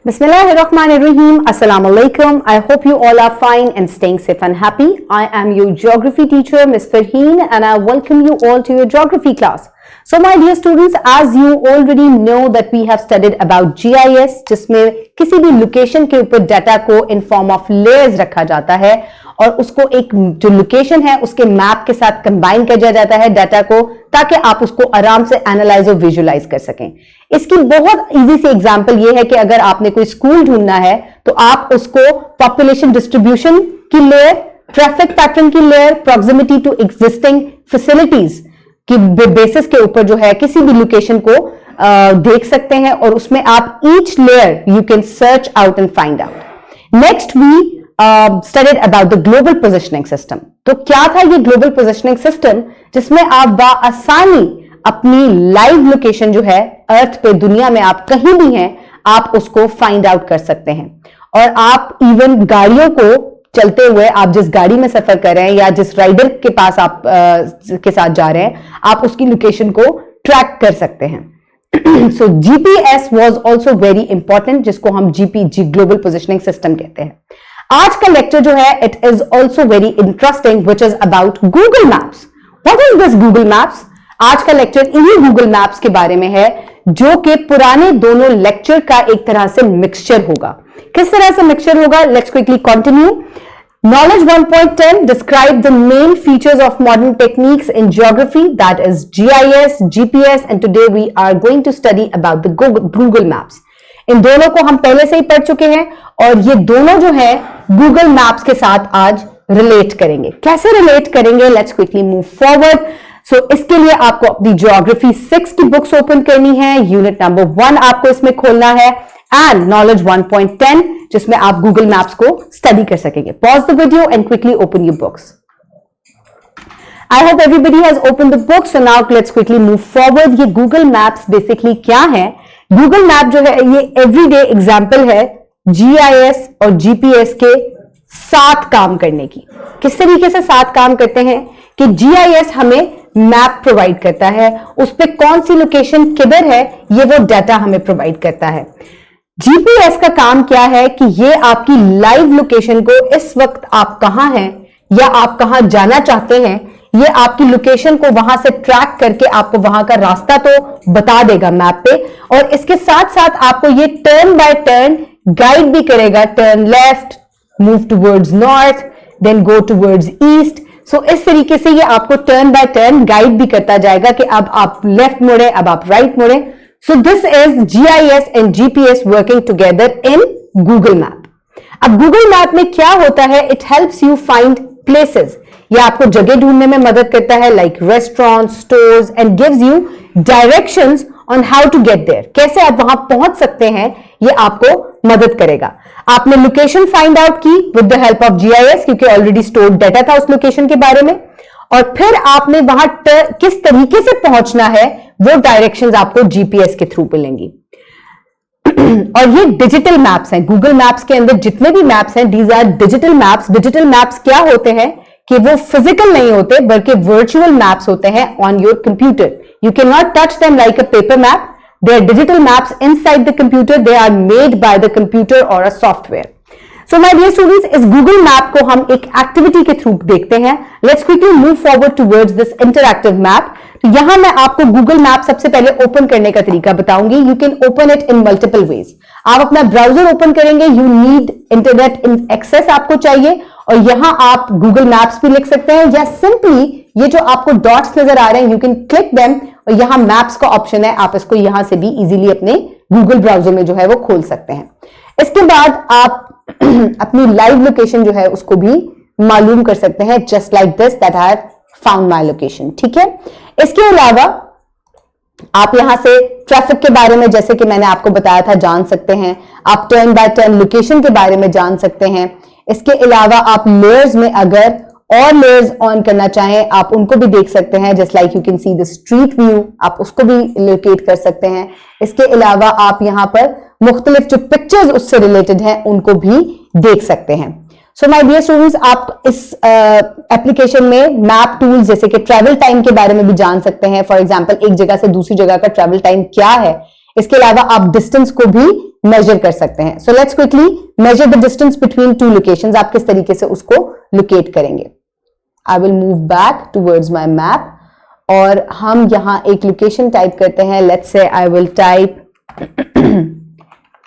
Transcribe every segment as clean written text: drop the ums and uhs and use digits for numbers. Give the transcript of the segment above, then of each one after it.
Bismillahirrahmanirrahim. Assalamu alaikum. I hope you all are fine and staying safe and happy. I am your geography teacher, Ms. Farheen, and I welcome you all to your geography class. So my dear students, as you already know that we have studied about GIS, जिसमें किसी भी location के ऊपर data को in form of layers रखा जाता है और उसको एक जो लोकेशन है उसके मैप के साथ कंबाइन किया जाता है डाटा को, ताकि आप उसको आराम से एनालाइज और विजुअलाइज कर सकें। इसकी बहुत इजी सी एग्जांपल ये है कि अगर आपने कोई स्कूल ढूंढना है तो आप उसको पॉपुलेशन डिस्ट्रीब्यूशन की लेयर, ट्रैफिक पैटर्न की layer, proximity to existing facilities की बेसिस के ऊपर जो है किसी भी लोकेशन को देख सकते हैं और उसमें आप each layer you can search out and find out. Next we studied about the global positioning system. तो क्या था ये ग्लोबल पोजिशनिंग सिस्टम, जिसमें आप बाआसानी अपनी लाइव लोकेशन जो है अर्थ पे, दुनिया में आप कहीं भी हैं, आप उसको फाइंड आउट कर सकते हैं। और आप इवन गाड़ियों को चलते हुए, आप जिस गाड़ी में सफर कर रहे हैं या जिस राइडर के पास आप के साथ जा रहे हैं, आप उसकी लोकेशन को ट्रैक कर सकते हैं। So GPS was also very important, जिसको हम जीपीजी ग्लोबल पोजिशनिंग सिस्टम कहते हैं। आज का लेक्चर जो है it is also very interesting, which is about Google maps. What is this Google maps? आज का लेक्चर इन्हीं गूगल मैप्स के बारे में है, जो कि पुराने दोनों लेक्चर का एक तरह से मिक्सचर होगा। किस तरह से मिक्सचर होगा? Let's quickly continue. Knowledge 1.10 describe the main features of modern techniques in geography, that is GIS, GPS, and today we are going to study about the Google Maps. इन दोनों को हम पहले से ही पढ़ चुके हैं और ये दोनों जो है गूगल मैप्स के साथ आज रिलेट करेंगे। कैसे रिलेट करेंगे? Let's quickly move forward. So इसके लिए आपको अपनी ज्योग्राफी 6 की बुक्स ओपन करनी है, यूनिट नंबर 1 आपको इसमें खोलना है, एंड नॉलेज 1.10 जिसमें आप गूगल मैप्स को स्टडी कर सकेंगे। Pause the video and quickly open your books. I hope everybody has open the book. So now let's quickly move forward. ये गूगल मैप्स बेसिकली क्या है? गूगल मैप जो है ये एवरीडे एग्जाम्पल है जीआईएस और जीपीएस के साथ काम करने की। किस तरीके से साथ काम करते हैं कि जीआईएस हमें मैप प्रोवाइड करता है, उस पे कौन सी लोकेशन किधर है ये वो डाटा हमें प्रोवाइड करता है। जीपीएस का काम क्या है कि ये आपकी लाइव लोकेशन को, इस वक्त आप कहां हैं या आप कहां जाना चाहते हैं, ये आपकी लोकेशन को वहां से ट्रैक करके आपको वहां का रास्ता तो बता देगा मैप पे, और इसके साथ साथ आपको ये टर्न बाय टर्न गाइड भी करेगा। Turn left, move towards north, then go towards east. So इस तरीके से ये आपको टर्न बाय टर्न गाइड भी करता जाएगा कि अब आप लेफ्ट मुड़े, अब आप राइट मुड़े। So this is GIS and GPS working together in Google map. अब गूगल मैप में क्या होता है? It helps you find places. ये आपको जगह ढूंढने में मदद करता है, like restaurant, stores, and gives you directions on how to get there. कैसे आप वहां पहुंच सकते हैं ये आपको मदद करेगा। आपने लोकेशन फाइंड आउट की with the help of GIS, क्योंकि ऑलरेडी स्टोर्ड डाटा था उस लोकेशन के बारे में, और फिर आपने वहां किस तरीके से पहुंचना है वो डायरेक्शंस आपको जीपीएस के थ्रू मिलेंगी। और ये डिजिटल मैप्स हैं। गूगल मैप्स के अंदर जितने भी मैप्स हैं, these are digital maps. Digital maps क्या होते हैं कि वो फिजिकल नहीं होते बल्कि वर्चुअल मैप्स होते हैं on your computer. You can not touch them like a paper map. They are digital maps inside the computer. They are made by the computer और a software. So my dear students, इस Google map को हम एक activity के through देखते हैं। Let's quickly move forward towards this interactive map. तो यहां मैं आपको गूगल मैप सबसे पहले ओपन करने का तरीका बताऊंगी। You can open it in multiple ways. आप अपना ब्राउजर ओपन करेंगे, यू नीड इंटरनेट एक्सेस आपको चाहिए, और यहां आप गूगल मैप्स भी लिख सकते हैं, या सिंपली ये जो आपको डॉट्स नजर आ रहे हैं, यू कैन क्लिक देम, और यहां मैप्स का ऑप्शन है, आप इसको यहां से भी इजीली अपने गूगल ब्राउजर में जो है वो खोल सकते हैं। इसके बाद आप अपनी लाइव लोकेशन जो है उसको भी मालूम कर सकते हैं, just like this that I have found my location. ठीक है। इसके अलावा आप यहां से ट्रैफिक के बारे में, जैसे कि मैंने आपको बताया था, जान सकते हैं। आप टर्न बाय टर्न लोकेशन के बारे में जान सकते हैं। इसके अलावा आप लेयर्स में अगर और लेयर्स ऑन करना चाहें, आप उनको भी देख सकते हैं, just like you can see the street view, आप उसको भी लोकेट कर सकते हैं। इसके अलावा आप यहां पर मुख्तलिफ जो पिक्चर्स उससे रिलेटेड हैं उनको भी देख सकते हैं। सो माय डियर स्टूडेंट्स, आप इस एप्लीकेशन में मैप टूल्स जैसे कि ट्रैवल टाइम के बारे में भी जान सकते हैं। फॉर एग्जांपल, एक जगह से दूसरी जगह का ट्रैवल टाइम क्या है। इसके अलावा आप डिस्टेंस को भी मेजर कर सकते हैं. So let's quickly measure the distance between two locations. आप किस तरीके से उसको लोकेट करेंगे. I will move back towards my map और हम यहां एक लोकेशन टाइप करते हैं. Let's say I will type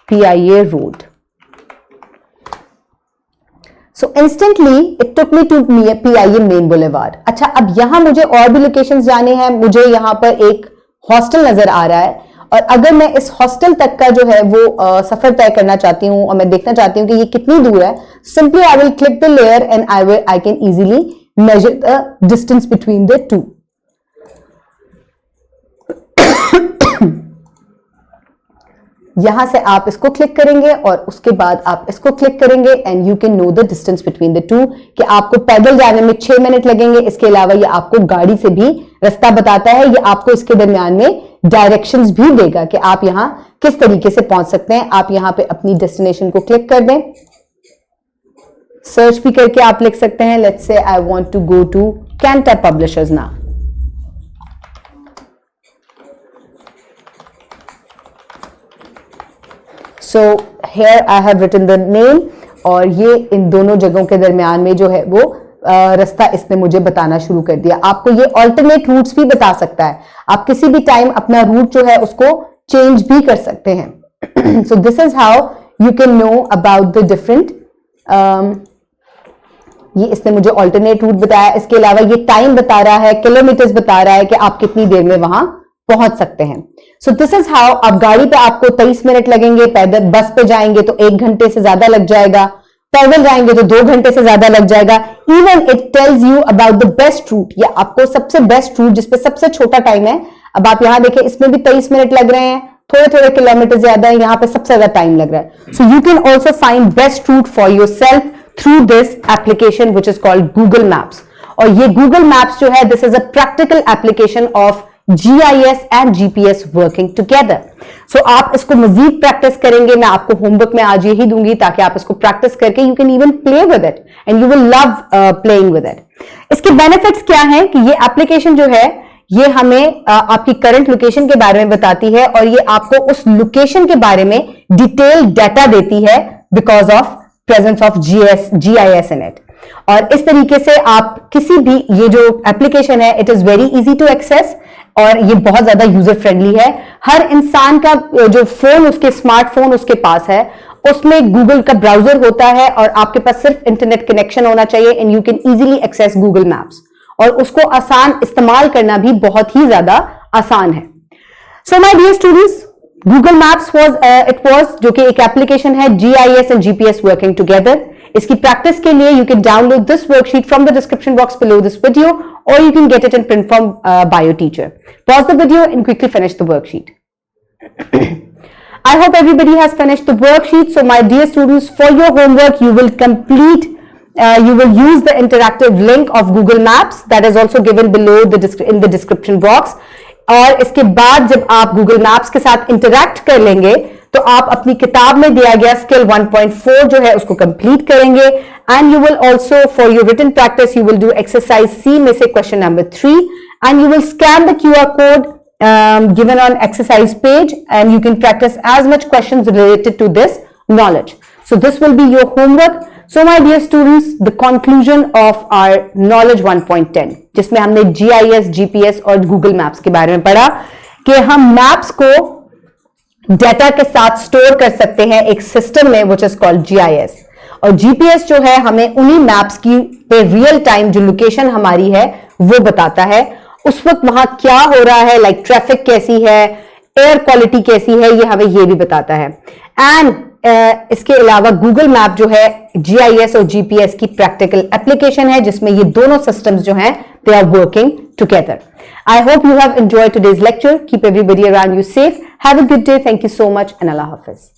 PIA road. So instantly it took me to PIA main boulevard. अच्छा, अब यहां मुझे और भी लोकेशंस जाने हैं. मुझे यहां पर एक हॉस्टल नजर आ रहा है और अगर मैं इस हॉस्टल तक का जो है वो सफर तय करना चाहती हूं और मैं देखना चाहती हूं कि ये कितनी दूर है, simply I will click the layer and I can easily measure the distance between the two. यहां से आप इसको क्लिक करेंगे और उसके बाद आप इसको क्लिक करेंगे and you can know the distance between the two. कि आपको पैदल जाने में 6 मिनट लगेंगे. इसके अलावा ये आपको गाड़ी से भी रास्ता बताता है. ये आपको इसके दरमियान में डायरेक्शंस भी देगा कि आप यहां किस तरीके से पहुंच सकते हैं. आप यहां पे अपनी डेस्टिनेशन को क्लिक कर दें. सर्च भी करके आप लिख सकते हैं. Let's say I want to go to कैंटा publishers now. So here I have written the name और ये इन दोनों जगहों के दरमियान में जो है वो रास्ता इसने मुझे बताना शुरू कर दिया. आपको ये ऑल्टरनेट रूट्स भी बता सकता है. आप किसी भी टाइम अपना रूट जो है उसको चेंज भी कर सकते हैं. So this is how you can know about the different ये इसने मुझे ऑल्टरनेट रूट बताया. इसके अलावा ये टाइम बता रहा है, किलोमीटर्स बता रहा है कि आप कितनी देर में वहां पहुंच सकते हैं. सो दिस इज हाउ. अब गाड़ी पे आपको 23 मिनट लगेंगे, पैदल बस पे जाएंगे तो 1 घंटे से ज्यादा लग जाएगा, पैदल जाएंगे तो 2 घंटे से ज्यादा लग जाएगा. Even it tells you about the best route, या आपको सबसे बेस्ट रूट जिसपे सबसे छोटा टाइम है. अब आप यहां देखें, इसमें भी 23 मिनट लग रहे हैं, थोड़े थोड़े किलोमीटर ज्यादा है, यहां पे सबसे ज्यादा टाइम लग रहा है. So you can also find best route for yourself through this application which is called Google maps. और ये गूगल मैप्स जो है, this is a practical application of GIS and GPS working together. So आप इसको मजीद practice करेंगे. मैं आपको homework में आज यही दूंगी ताकि आप इसको प्रैक्टिस करके you can even play with it and you will love playing with it. इसके बेनिफिट्स क्या हैं कि ये एप्लीकेशन जो है ये हमें आपकी करंट लोकेशन के बारे में बताती है और ये आपको उस लोकेशन के बारे में डिटेल डाटा देती है because of presence of GIS in it. और इस तरीके से आप किसी भी, ये जो एप्लीकेशन है it is very easy to access और ये बहुत ज्यादा यूजर फ्रेंडली है. हर इंसान का जो फोन, उसके स्मार्टफोन उसके पास है, उसमें गूगल का ब्राउजर होता है और आपके पास सिर्फ इंटरनेट कनेक्शन होना चाहिए and you can easily access Google maps. और उसको आसान इस्तेमाल करना भी बहुत ही ज्यादा आसान है. So my dear students, Google maps was जो कि एक एप्लीकेशन है GIS and GPS working together. इसकी प्रैक्टिस के लिए you can download this worksheet from the description box below this video or you can get it in print from bio teacher. Pause the video and quickly finish the worksheet. I hope everybody has finished the worksheet. So my dear students, for your homework you will complete you will use the interactive link of Google Maps that is also given below in the description box. और इसके बाद जब आप Google Maps के साथ interact कर लेंगे तो आप अपनी किताब में दिया गया स्किल 1.4 जो है उसको कंप्लीट करेंगे. And you will also for your written practice you will do exercise C में से question number 3 and you will scan the QR code given on exercise page and you can practice as much questions related to this knowledge. So this will be your homework. So my dear students, the conclusion of our knowledge 1.10 जिसमें हमने GIS, GPS और Google Maps के बारे में पढ़ा कि हम maps को डेटा के साथ स्टोर कर सकते हैं एक सिस्टम में विच इज कॉल्ड GIS. और GPS जो है हमें उन्हीं मैप्स की पे रियल टाइम जो लोकेशन हमारी है वो बताता है. उस वक्त वहां क्या हो रहा है, लाइक ट्रैफिक कैसी है, एयर क्वालिटी कैसी है, ये हमें ये भी बताता है. एंड इसके अलावा गूगल मैप जो है GIS और GPS की प्रैक्टिकल एप्लीकेशन है जिसमें ये दोनों सिस्टम्स जो हैं they are working together. I hope you have enjoyed today's lecture. Keep everybody around you safe. Have a good day. Thank you so much and Allah Hafiz.